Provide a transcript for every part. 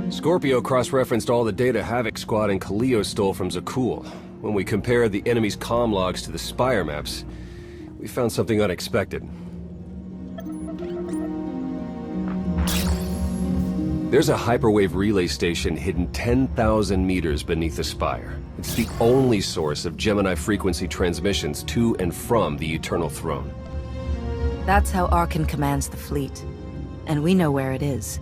Scorpio cross-referenced all the data Havoc Squad and Kaleo stole from Zakul. When we compared the enemy's comm logs to the Spire maps, we found something unexpected. There's a hyperwave relay station hidden 10,000 meters beneath the Spire. It's the only source of Gemini frequency transmissions to and from the Eternal Throne. That's how Arkan commands the fleet. And we know where it is.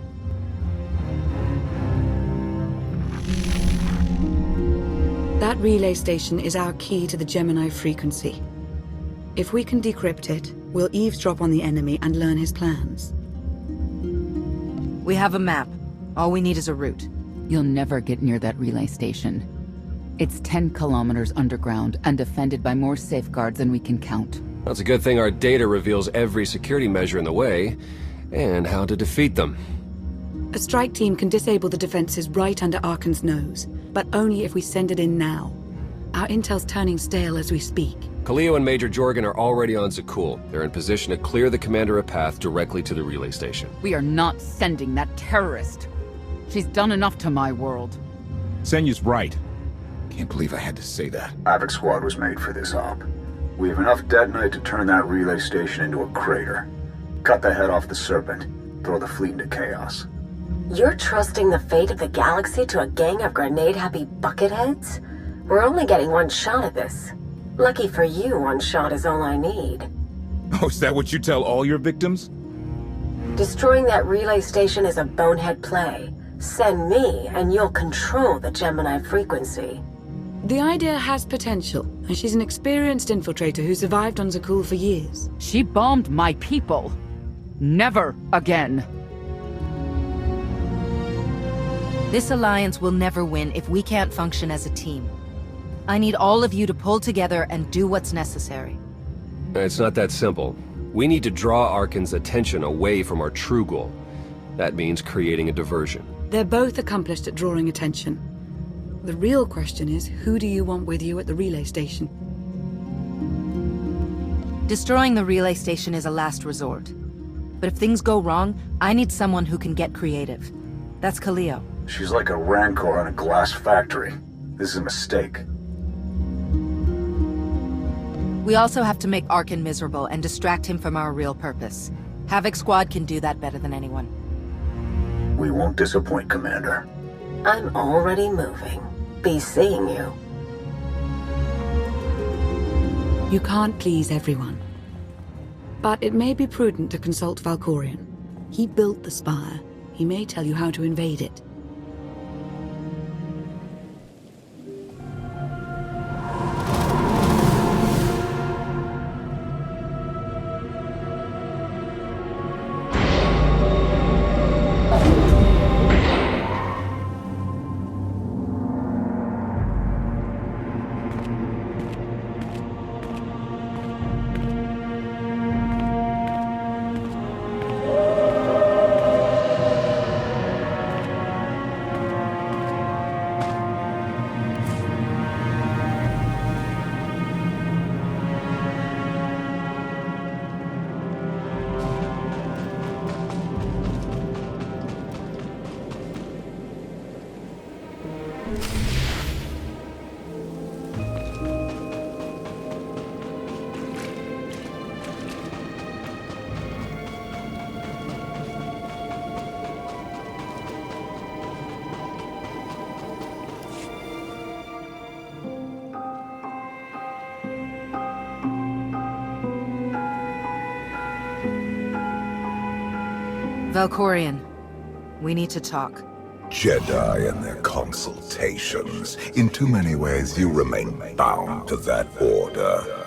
That relay station is our key to the Gemini frequency. If we can decrypt it, we'll eavesdrop on the enemy and learn his plans. We have a map. All we need is a route. You'll never get near that relay station. It's 10 kilometers underground and defended by more safeguards than we can count. That's a good thing our data reveals every security measure in the way, and how to defeat them. A strike team can disable the defenses right under Arkan's nose, but only if we send it in now. Our intel's turning stale as we speak. Kaleo and Major Jorgen are already on Zakul. They're in position to clear the commander a path directly to the relay station. We are not sending that terrorist. She's done enough to my world. Senyu's right. Can't believe I had to say that. Havoc Squad was made for this op. We have enough detonite to turn that relay station into a crater. Cut the head off the Serpent. Throw the fleet into chaos. You're trusting the fate of the galaxy to a gang of grenade-happy bucketheads? We're only getting one shot at this. Lucky for you, one shot is all I need. Oh, is that what you tell all your victims? Destroying that relay station is a bonehead play. Send me, and you'll control the Gemini frequency. The idea has potential, and she's an experienced infiltrator who survived on Zakul for years. She bombed my people. Never again. This alliance will never win if we can't function as a team. I need all of you to pull together and do what's necessary. It's not that simple. We need to draw Arkan's attention away from our true goal. That means creating a diversion. They're both accomplished at drawing attention. The real question is, who do you want with you at the relay station? Destroying the relay station is a last resort. But if things go wrong, I need someone who can get creative. That's Kaleo. She's like a rancor in a glass factory. This is a mistake. We also have to make Arkan miserable and distract him from our real purpose. Havoc Squad can do that better than anyone. We won't disappoint, Commander. I'm already moving. Be seeing you. You can't please everyone. But it may be prudent to consult Valkorion. He built the Spire. He may tell you how to invade it. Valkorion, we need to talk. Jedi and their consultations. In too many ways, you remain bound to that order.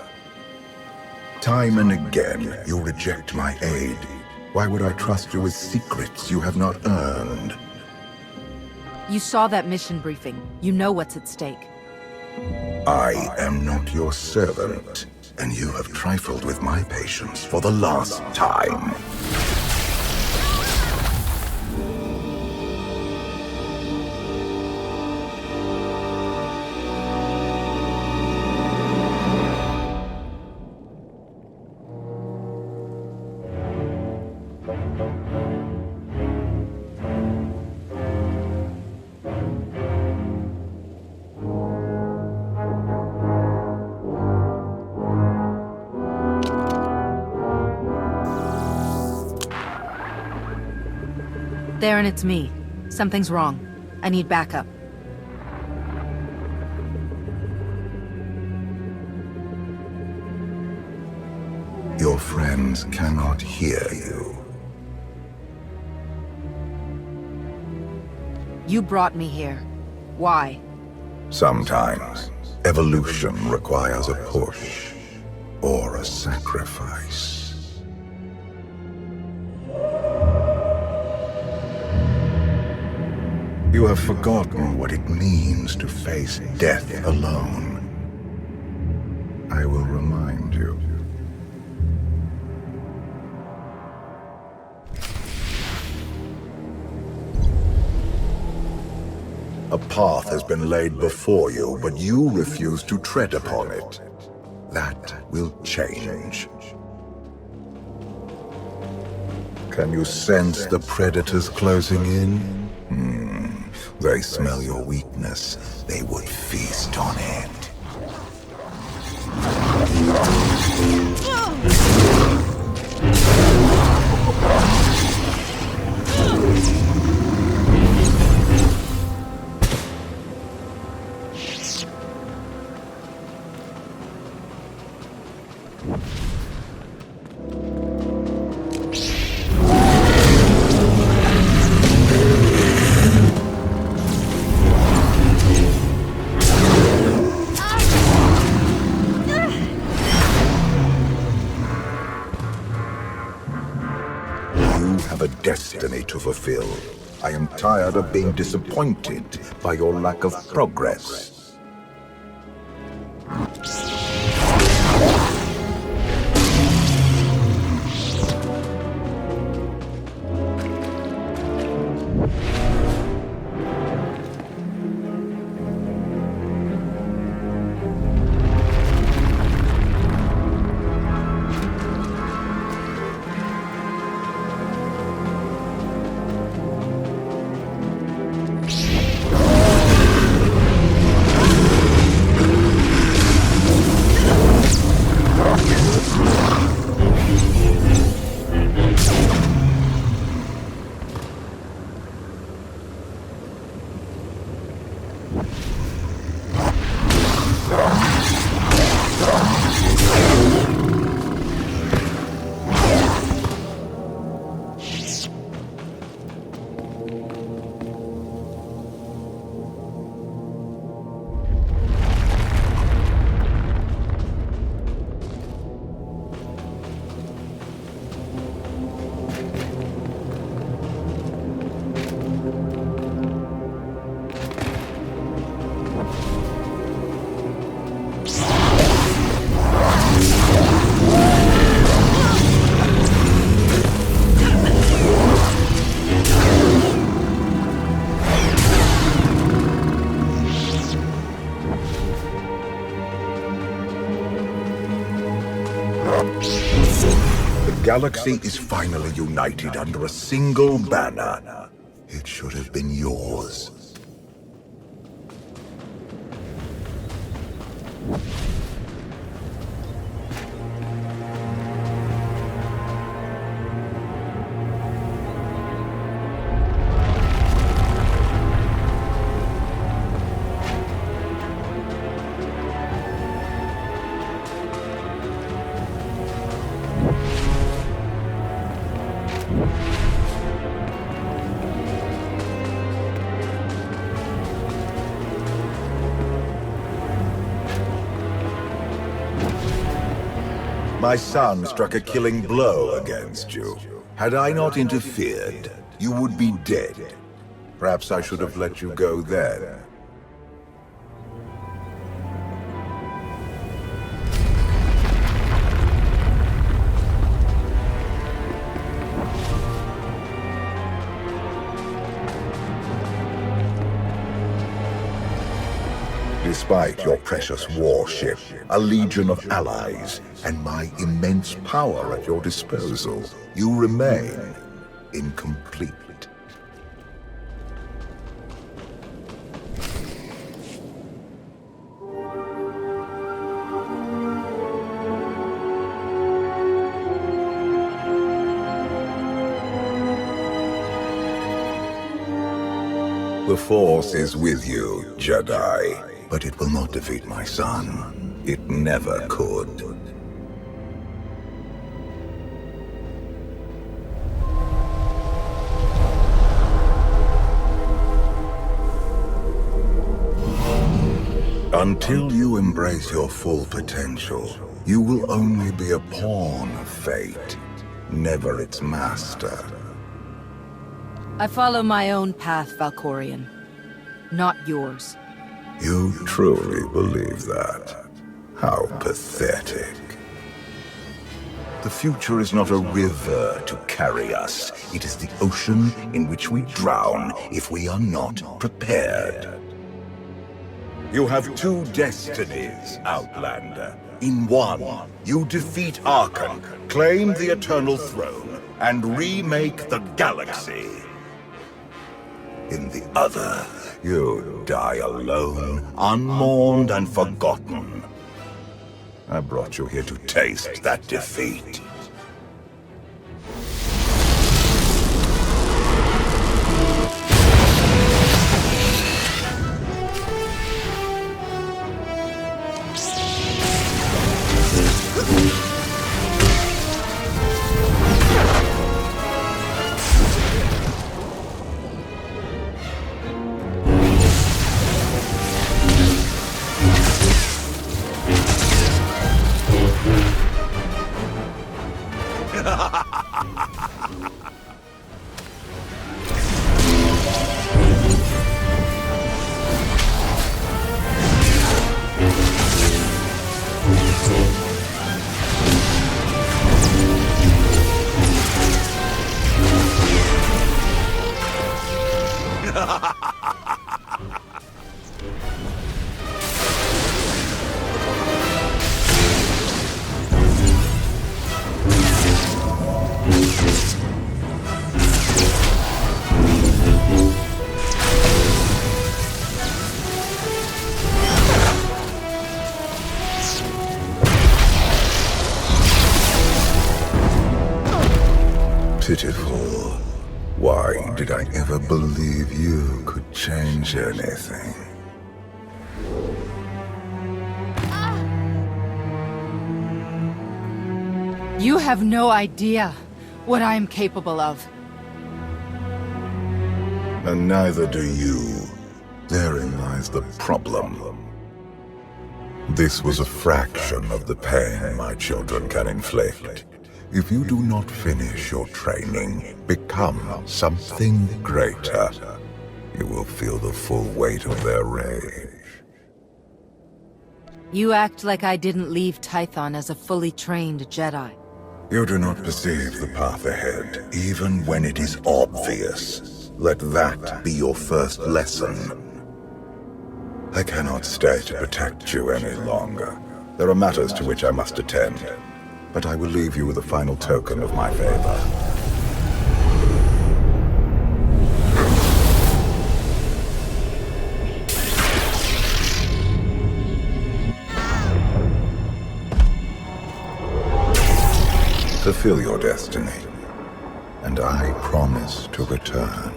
Time and again, you reject my aid. Why would I trust you with secrets you have not earned? You saw that mission briefing. You know what's at stake. I am not your servant, and you have trifled with my patience for the last time. there and it's me. Something's wrong. I need backup. Your friends cannot hear you. You brought me here. Why? Sometimes, evolution requires a push or a sacrifice. You have forgotten what it means to face death alone. I will remind you. A path has been laid before you, but you refuse to tread upon it. That will change. Can you sense the predators closing in? They smell your weakness. They would feast on it. Destiny to fulfill. I am tired of being disappointed by your lack of progress. The galaxy is finally united under a single banner. It should have been yours. My son struck a killing blow against you. Had I not interfered, you would be dead. Perhaps I should have let you go then. Despite your precious warship, a legion of allies, and my immense power at your disposal, you remain incomplete. The Force is with you, Jedi, but it will not defeat my son. It never could. Until you embrace your full potential, you will only be a pawn of fate, never its master. I follow my own path, Valkorion. Not yours. You truly believe that? How pathetic. The future is not a river to carry us. It is the ocean in which we drown if we are not prepared. You have two destinies, Outlander. In one, you defeat Arkham, claim the Eternal Throne, and remake the galaxy. In the other, you die alone, unmourned and forgotten. I brought you here to taste that defeat. Pitiful. Why did I ever believe you could change anything? You have no idea what I am capable of. And neither do you. Therein lies the problem. This was a fraction of the pain my children can inflict. If you do not finish your training, become something greater, you will feel the full weight of their rage. You act like I didn't leave Tython as a fully trained Jedi. You do not perceive the path ahead, even when it is obvious. Let that be your first lesson. I cannot stay to protect you any longer. There are matters to which I must attend, but I will leave you with a final token of my favor. Fulfill your destiny, and I promise to return.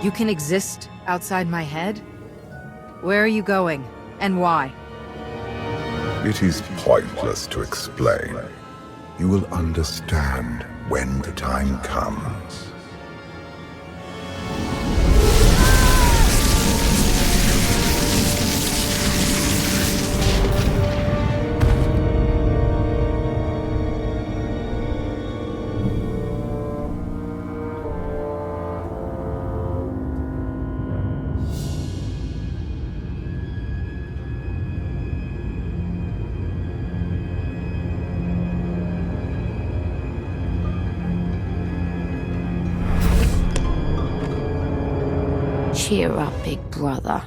You can exist outside my head? Where are you going, and why? It is pointless to explain. You will understand when the time comes. Cheer up, big brother.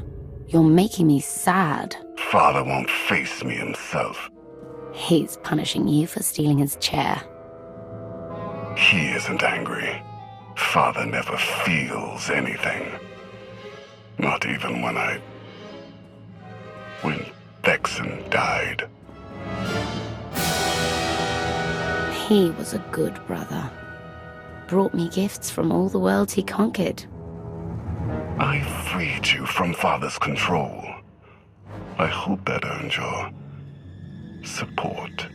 You're making me sad. Father won't face me himself. He's punishing you for stealing his chair. He isn't angry. Father never feels anything. Not even when XII died. He was a good brother. brought me gifts from all the worlds he conquered. I freed you from Father's control. I hope that earned your support.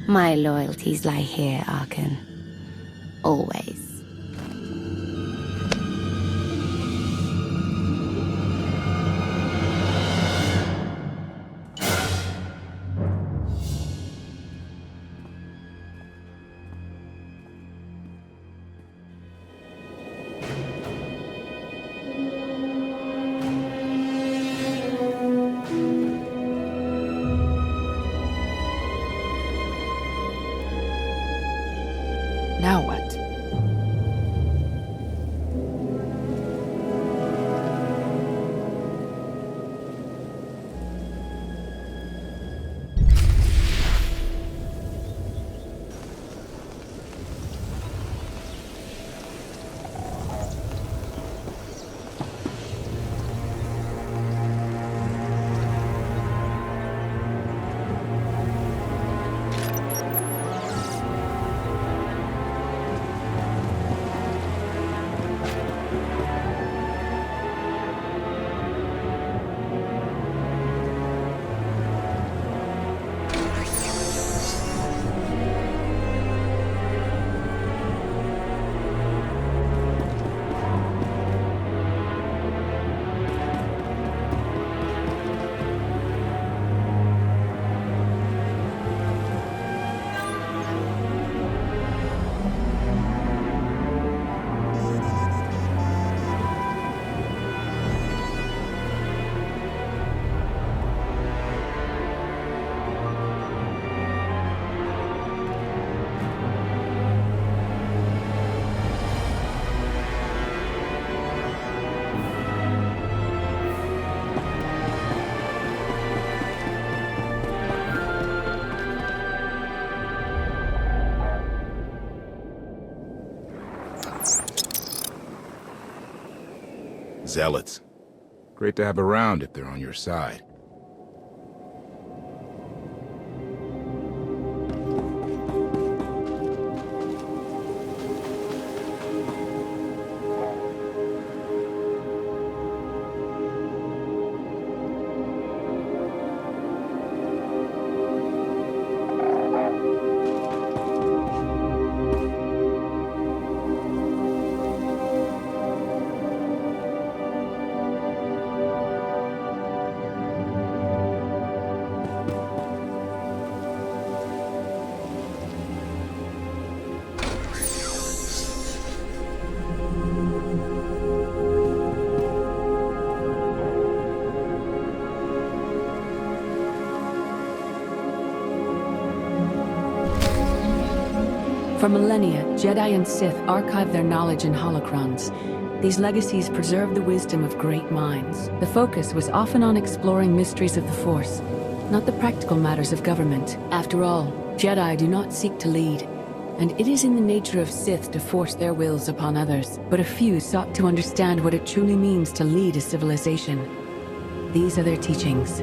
My loyalties lie here, Arkan. Always. Now what? Zealots. Great to have around if they're on your side. For millennia, Jedi and Sith archived their knowledge in holocrons. These legacies preserve the wisdom of great minds. The focus was often on exploring mysteries of the Force, not the practical matters of government. After all, Jedi do not seek to lead, and it is in the nature of Sith to force their wills upon others. But a few sought to understand what it truly means to lead a civilization. These are their teachings.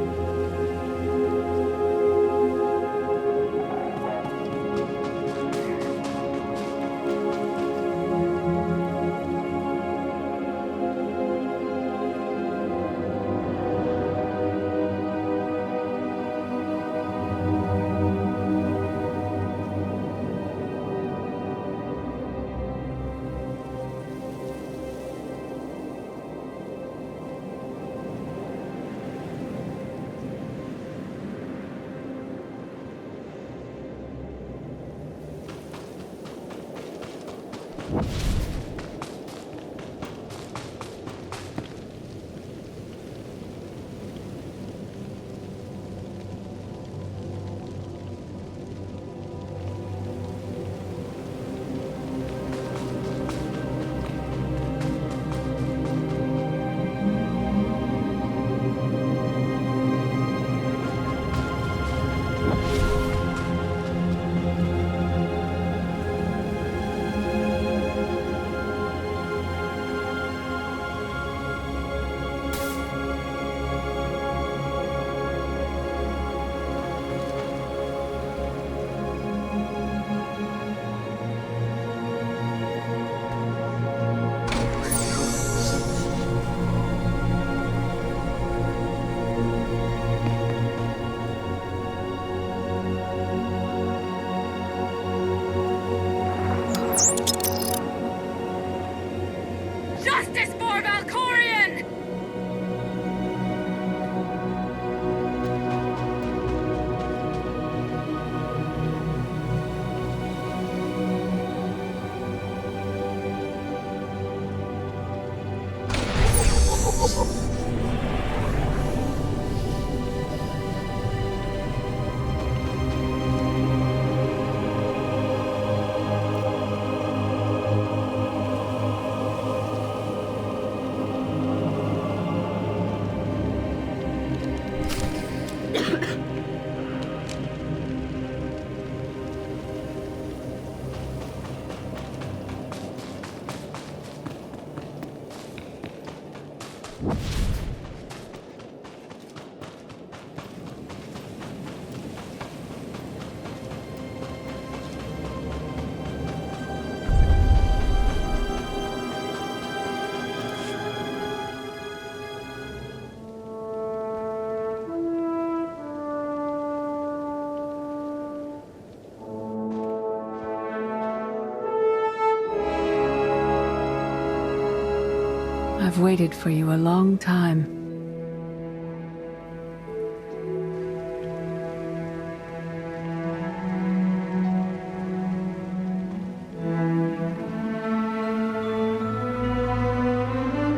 I've waited for you a long time.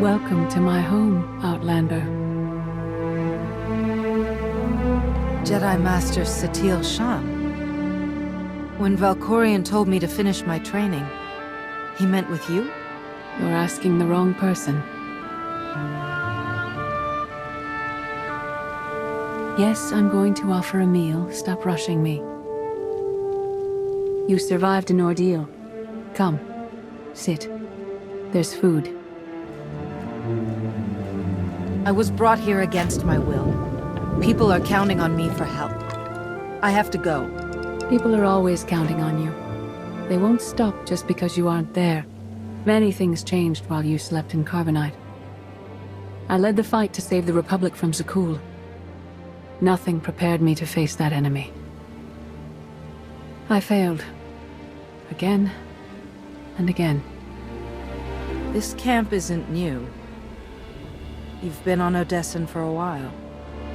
Welcome to my home, Outlander. Jedi Master Satele Shan. When Valkorion told me to finish my training, he meant with you? You're asking the wrong person. Yes, I'm going to offer a meal. Stop rushing me. You survived an ordeal. Come, sit. There's food. I was brought here against my will. People are counting on me for help. I have to go. People are always counting on you. They won't stop just because you aren't there. Many things changed while you slept in Carbonite. I led the fight to save the Republic from Zakul. Nothing prepared me to face that enemy. I failed. Again and again. This camp isn't new. You've been on Odessen for a while.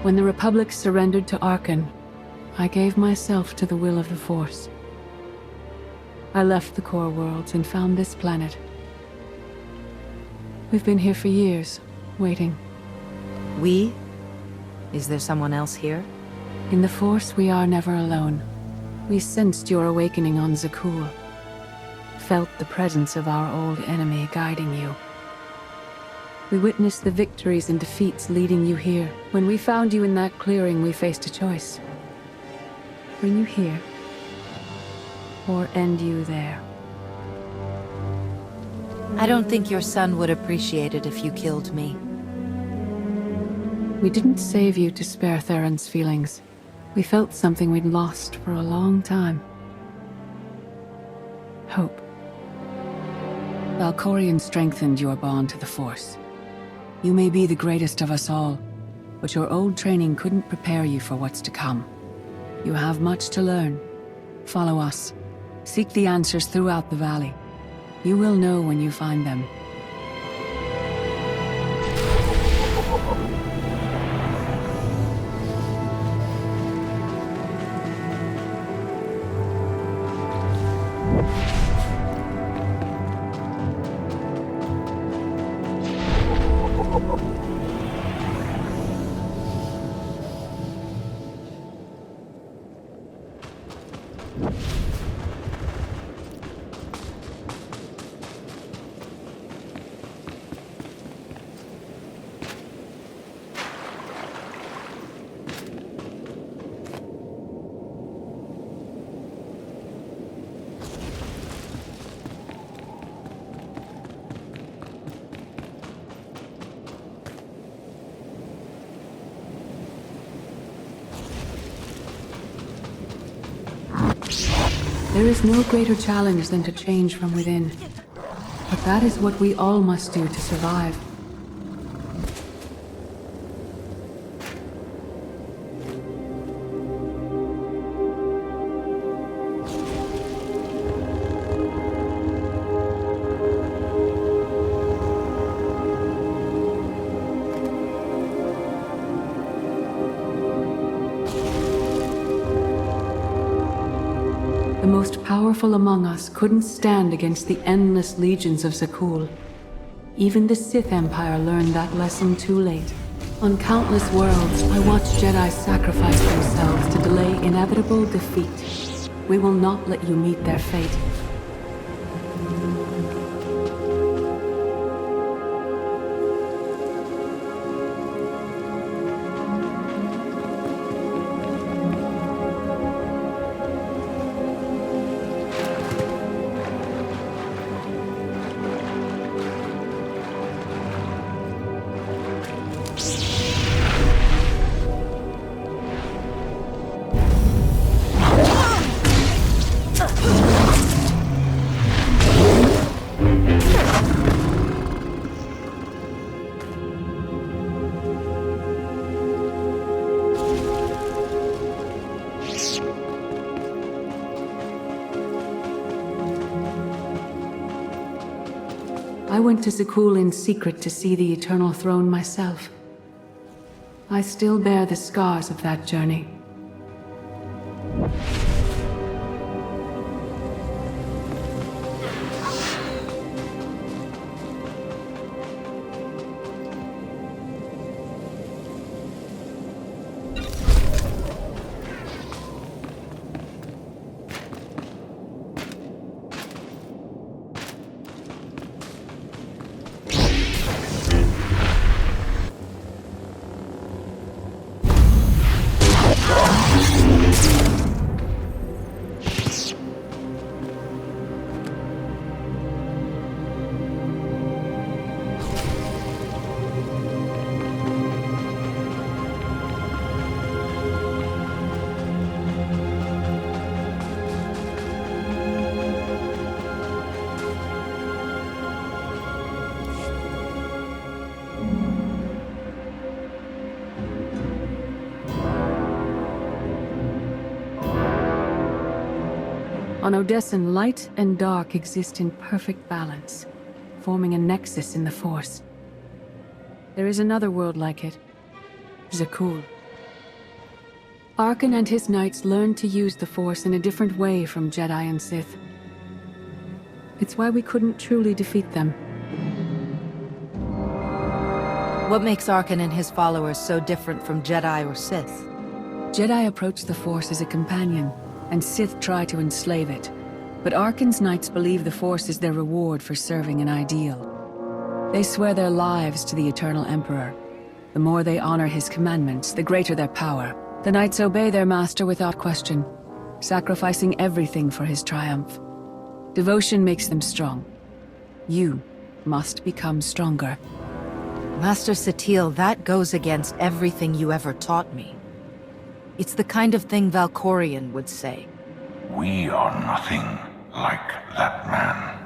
When the Republic surrendered to Arkan, I gave myself to the will of the Force. I left the core worlds and found this planet. We've been here for years, waiting. We? Is there someone else here? In the Force, we are never alone. We sensed your awakening on Zakul. Felt the presence of our old enemy guiding you. We witnessed the victories and defeats leading you here. When we found you in that clearing, we faced a choice. Bring you here, or end you there. I don't think your son would appreciate it if you killed me. We didn't save you to spare Theron's feelings. We felt something we'd lost for a long time. Hope. Valkorion strengthened your bond to the Force. You may be the greatest of us all, but your old training couldn't prepare you for what's to come. You have much to learn. Follow us. Seek the answers throughout the valley. You will know when you find them. There is no greater challenge than to change from within. But that is what we all must do to survive. The most powerful among us couldn't stand against the endless legions of Zakul. Even the Sith Empire learned that lesson too late. On countless worlds, I watched Jedi sacrifice themselves to delay inevitable defeat. We will not let you meet their fate. I went to Zakul in secret to see the Eternal Throne myself. I still bear the scars of that journey. On Odessen, light and dark exist in perfect balance, forming a nexus in the Force. There is another world like it, Zakul. Arkan and his knights learned to use the Force in a different way from Jedi and Sith. It's why we couldn't truly defeat them. What makes Arkan and his followers so different from Jedi or Sith? Jedi approach the Force as a companion, and Sith try to enslave it. But Arkan's knights believe the Force is their reward for serving an ideal. They swear their lives to the Eternal Emperor. The more they honor his commandments, the greater their power. The knights obey their master without question, sacrificing everything for his triumph. Devotion makes them strong. You must become stronger. Master Satil, that goes against everything you ever taught me. It's the kind of thing Valkorion would say. We are nothing like that man.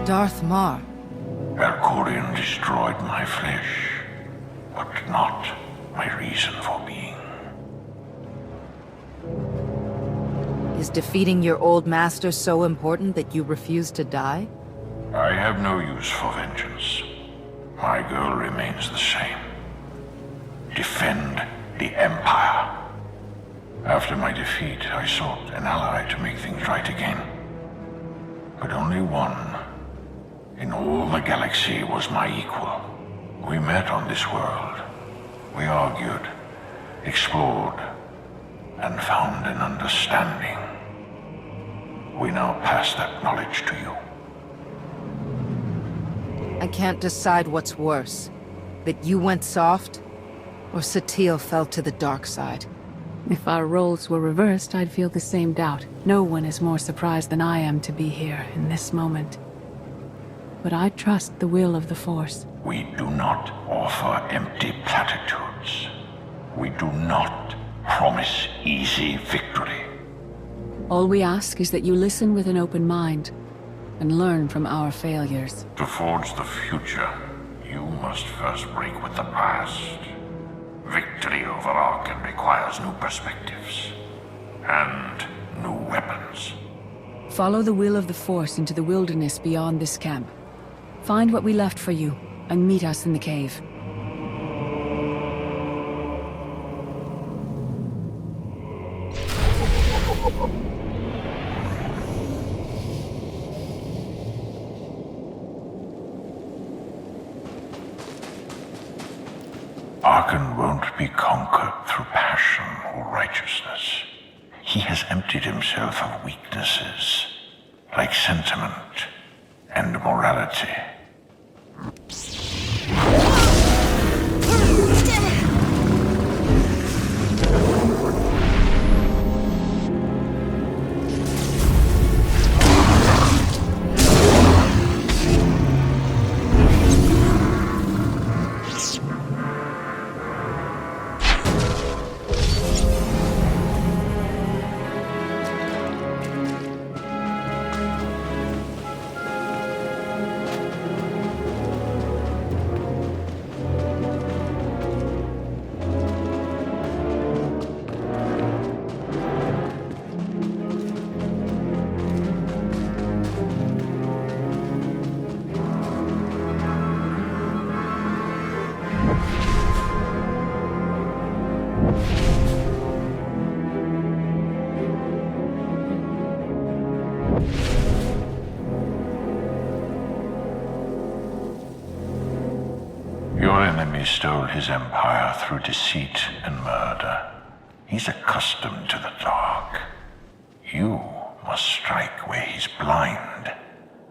Darth Mar. Valkorion destroyed my flesh, but not my reason for being. Is defeating your old master so important that you refuse to die? I have no use for vengeance. My goal remains the same. Defend the Empire. After my defeat, I sought an ally to make things right again. But only one in all the galaxy was my equal. We met on this world. We argued, explored, and found an understanding. We now pass that knowledge to you. I can't decide what's worse. That you went soft, or Satil fell to the dark side. If our roles were reversed, I'd feel the same doubt. No one is more surprised than I am to be here in this moment. But I trust the will of the Force. We do not offer empty platitudes. We do not promise easy victory. All we ask is that you listen with an open mind, and learn from our failures. To forge the future, you must first break with the past. Victory over Arkan requires new perspectives, and new weapons. Follow the will of the Force into the wilderness beyond this camp. Find what we left for you, and meet us in the cave. Arkan won't be conquered through passion or righteousness. He has emptied himself of weaknesses, like sentiment and morality. Your enemy stole his empire through deceit and murder. He's accustomed to the dark. You must strike where he's blind.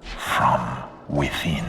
From within.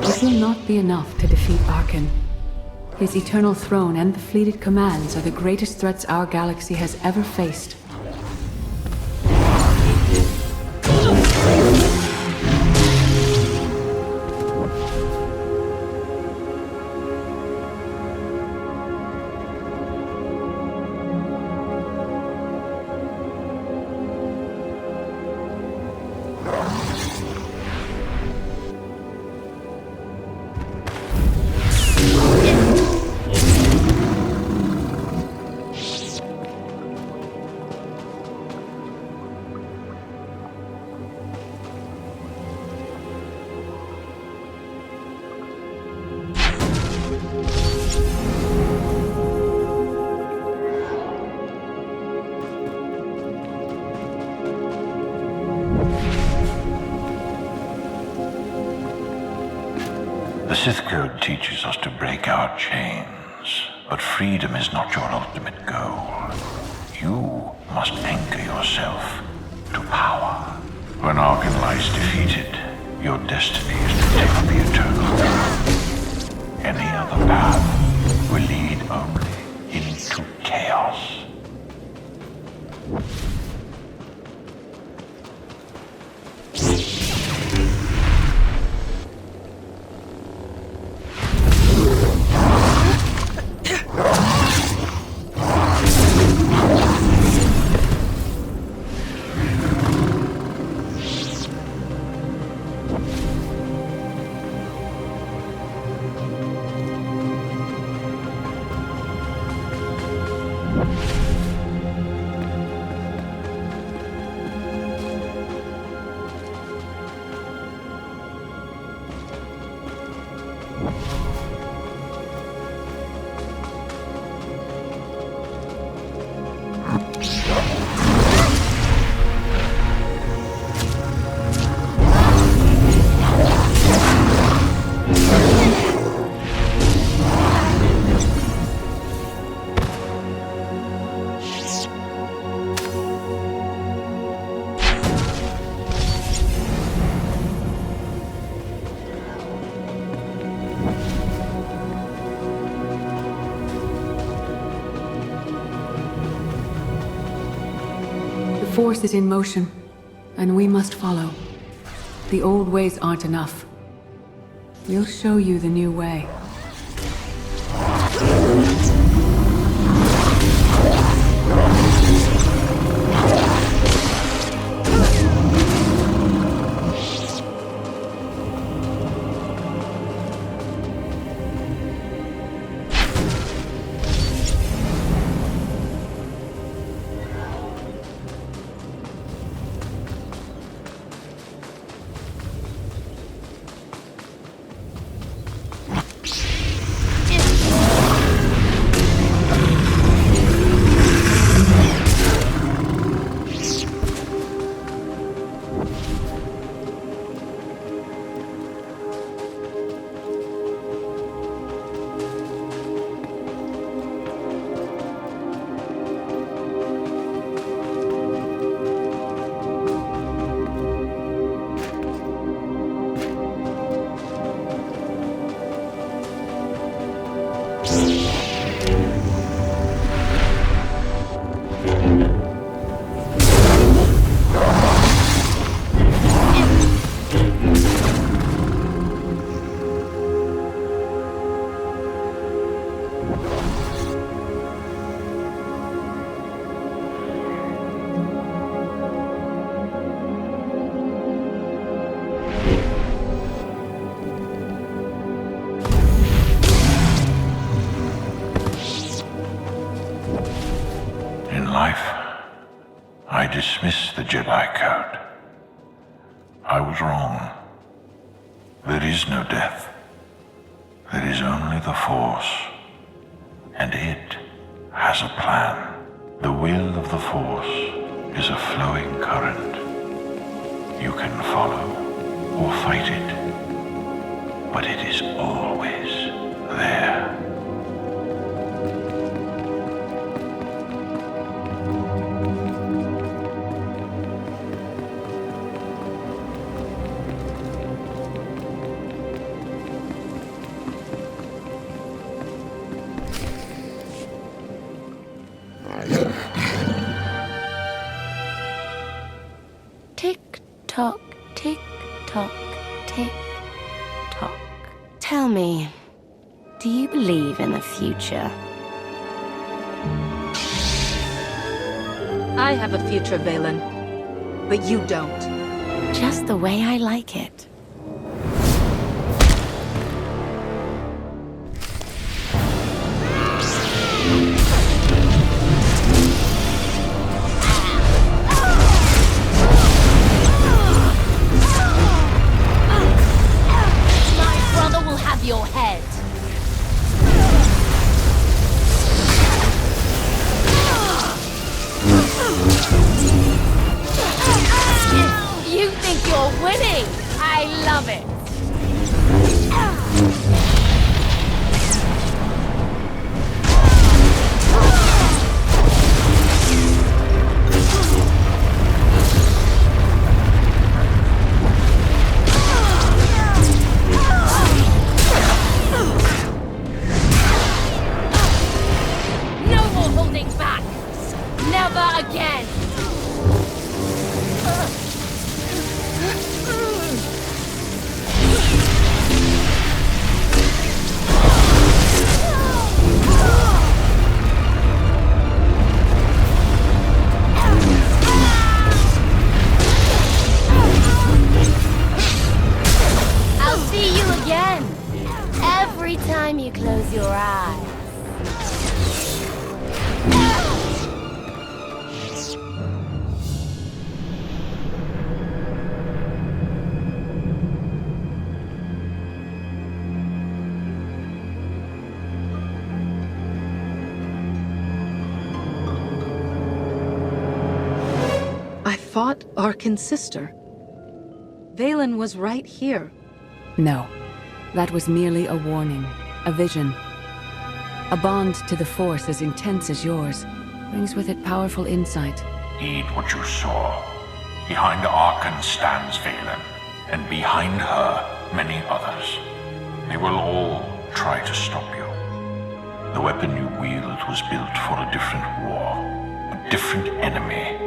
It will not be enough to defeat Arkan. His eternal throne and the fleeted commands are the greatest threats our galaxy has ever faced. The Sith Code teaches us to break our chains, but freedom is not your ultimate goal. You must anchor yourself to power. When Arkan lies defeated, your destiny is to take the eternal path. Any other path will lead only into chaos. Force is in motion, and we must follow. The old ways aren't enough. We'll show you the new way. I dismissed the Jedi Code. I was wrong. There is no death. There is only the Force. And it has a plan. The will of the Force is a flowing current. You can follow or fight it, but it is always there. Tick-tock, tick-tock, tick-tock. Tell me, do you believe in the future? I have a future, Valen. But you don't. Just the way I like it. Your head. You think you're winning? I love it. Again! I'll see you again! Every time you close your eyes. Fought Arkin's sister. Valen was right here. No. That was merely a warning. A vision. A bond to the Force as intense as yours brings with it powerful insight. Heed what you saw. Behind Arkin stands Valen, and behind her, many others. They will all try to stop you. The weapon you wield was built for a different war, a different enemy.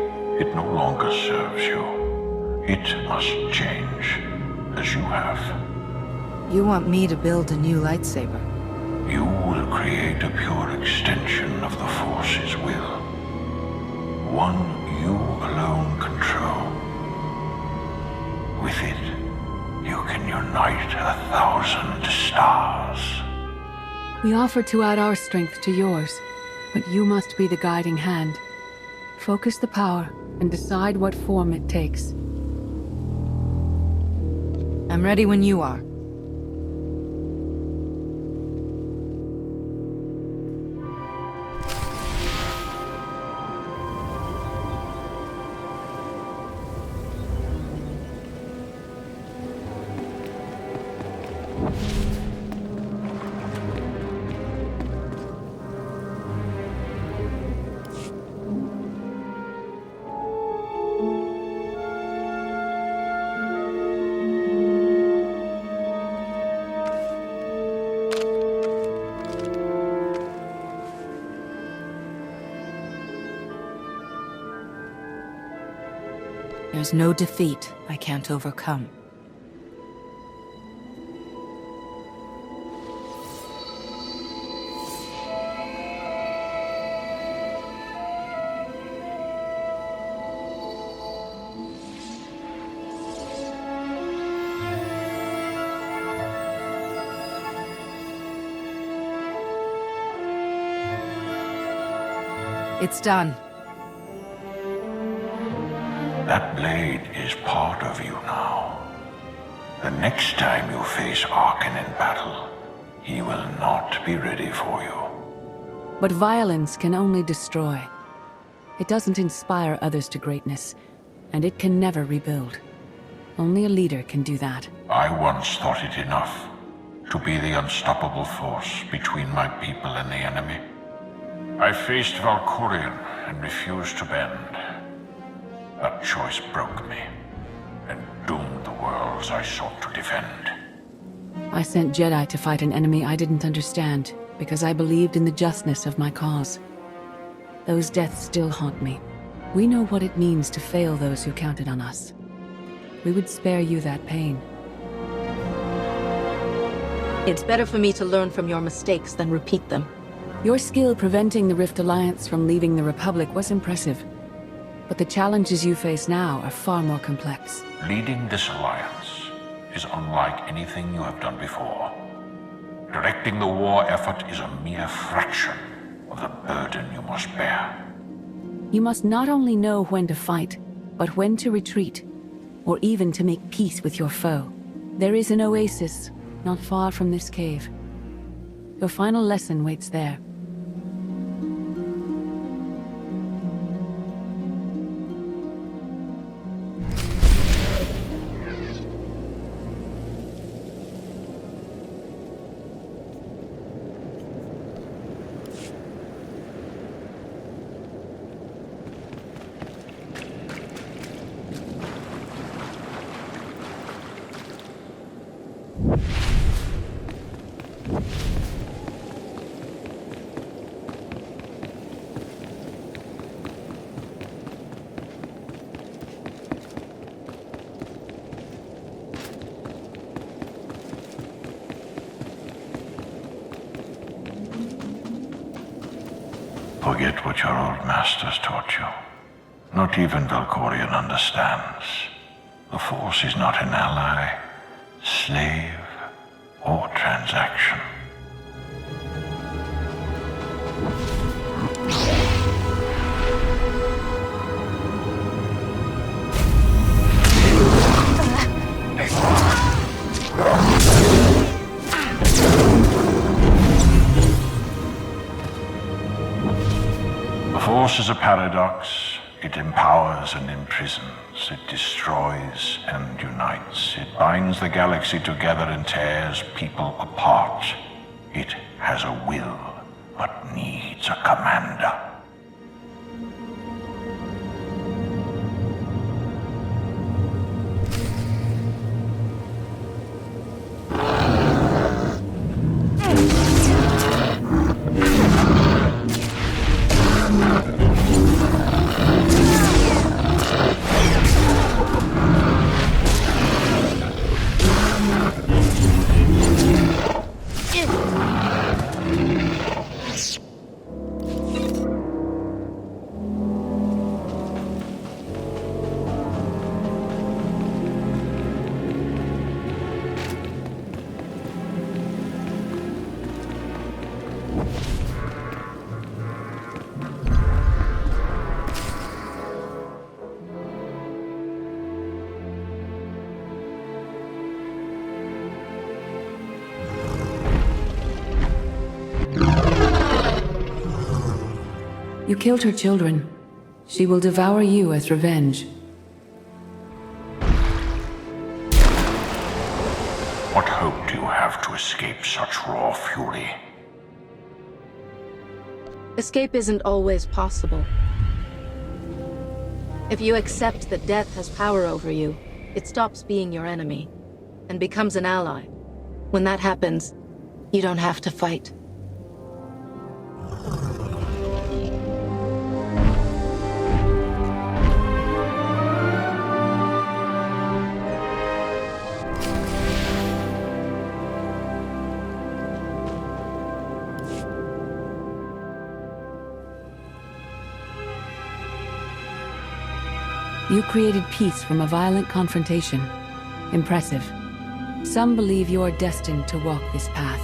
It no longer serves you. It must change, as you have. You want me to build a new lightsaber? You will create a pure extension of the Force's will. One you alone control. With it, you can unite 1,000 stars. We offer to add our strength to yours, but you must be the guiding hand. Focus the power and decide what form it takes. I'm ready when you are. There's no defeat I can't overcome. It's done. That blade is part of you now. The next time you face Arkan in battle, he will not be ready for you. But violence can only destroy. It doesn't inspire others to greatness, and it can never rebuild. Only a leader can do that. I once thought it enough to be the unstoppable force between my people and the enemy. I faced Valkorion and refused to bend. That choice broke me, and doomed the worlds I sought to defend. I sent Jedi to fight an enemy I didn't understand, because I believed in the justness of my cause. Those deaths still haunt me. We know what it means to fail those who counted on us. We would spare you that pain. It's better for me to learn from your mistakes than repeat them. Your skill preventing the Rift Alliance from leaving the Republic was impressive. But the challenges you face now are far more complex. Leading this alliance is unlike anything you have done before. Directing the war effort is a mere fraction of the burden you must bear. You must not only know when to fight, but when to retreat, or even to make peace with your foe. There is an oasis not far from this cave. Your final lesson waits there. Forget what your old masters taught you. Not even Valkorion understands. The Force is not an ally, slave, or transaction. The Force is a paradox. It empowers and imprisons. It destroys and unites. It binds the galaxy together and tears people apart. It has a will, but needs a commander. You killed her children. She will devour you as revenge. What hope do you have to escape such raw fury? Escape isn't always possible. If you accept that death has power over you, it stops being your enemy and becomes an ally. When that happens, you don't have to fight. You created peace from a violent confrontation. Impressive. Some believe you are destined to walk this path.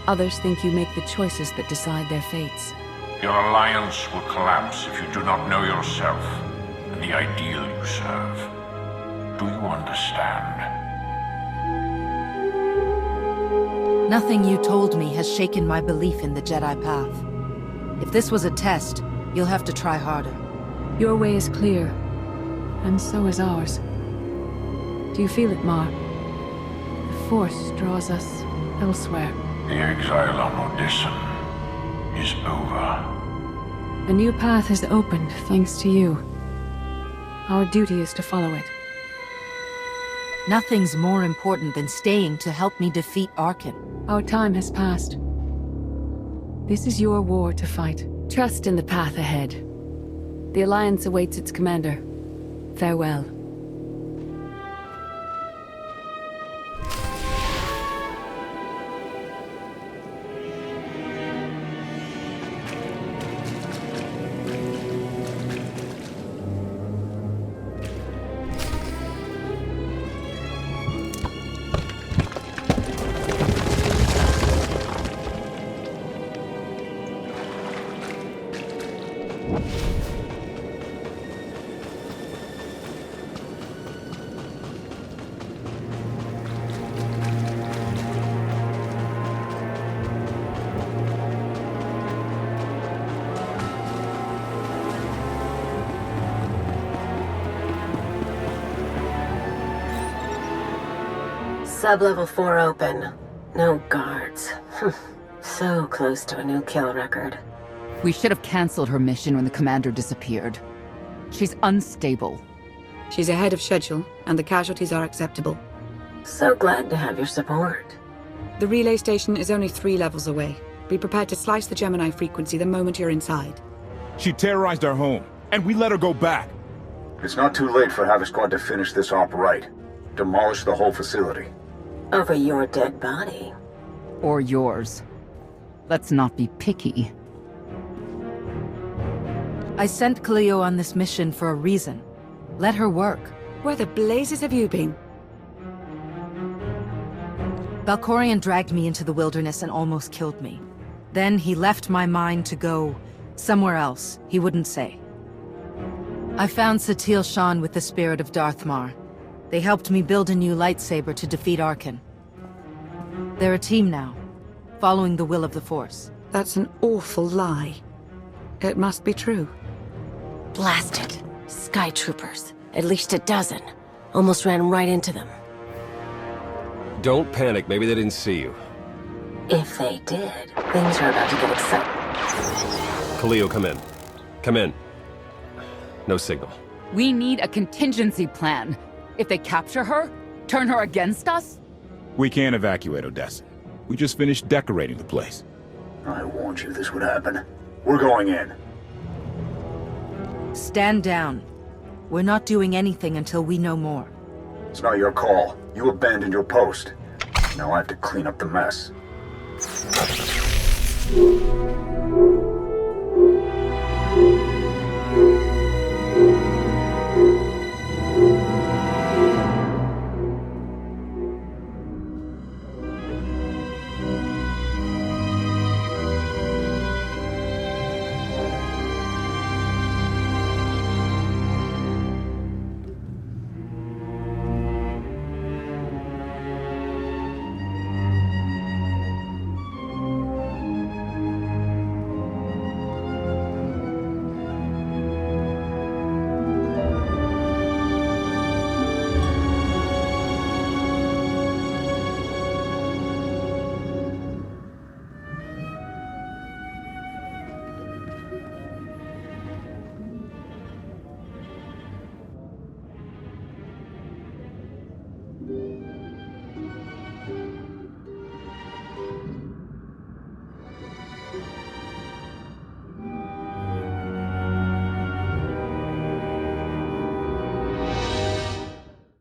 Others think you make the choices that decide their fates. Your alliance will collapse if you do not know yourself and the ideal you serve. Do you understand? Nothing you told me has shaken my belief in the Jedi path. If this was a test, you'll have to try harder. Your way is clear, and so is ours. Do you feel it, Mar? The Force draws us elsewhere. The exile on Odyssey is over. A new path has opened, thanks to you. Our duty is to follow it. Nothing's more important than staying to help me defeat Arkin. Our time has passed. This is your war to fight. Trust in the path ahead. The Alliance awaits its commander. Farewell. Sub-level 4 open. No guards. So close to a new kill record. We should have canceled her mission when the commander disappeared. She's unstable. She's ahead of schedule, and the casualties are acceptable. So glad to have your support. The relay station is only 3 levels away. Be prepared to slice the Gemini frequency the moment you're inside. She terrorized our home, and we let her go back. It's not too late for Havoc Squad to finish this op right. Demolish the whole facility. Over your dead body. Or yours. Let's not be picky. I sent Cleo on this mission for a reason. Let her work. Where the blazes have you been? Valkorion dragged me into the wilderness and almost killed me. Then he left my mind to go somewhere else, he wouldn't say. I found Satil Shan with the spirit of Darthmar. They helped me build a new lightsaber to defeat Arkin. They're a team now, following the will of the Force. That's an awful lie. It must be true. Blast it. Sky troopers. At least a dozen. Almost ran right into them. Don't panic, maybe they didn't see you. If they did, things are about to get exciting. Khalil, come in. Come in. No signal. We need a contingency plan. If they capture her, turn her against us? We can't evacuate Odessa. We just finished decorating the place. I warned you this would happen. We're going in. Stand down. We're not doing anything until we know more. It's not your call. You abandoned your post. Now I have to clean up the mess.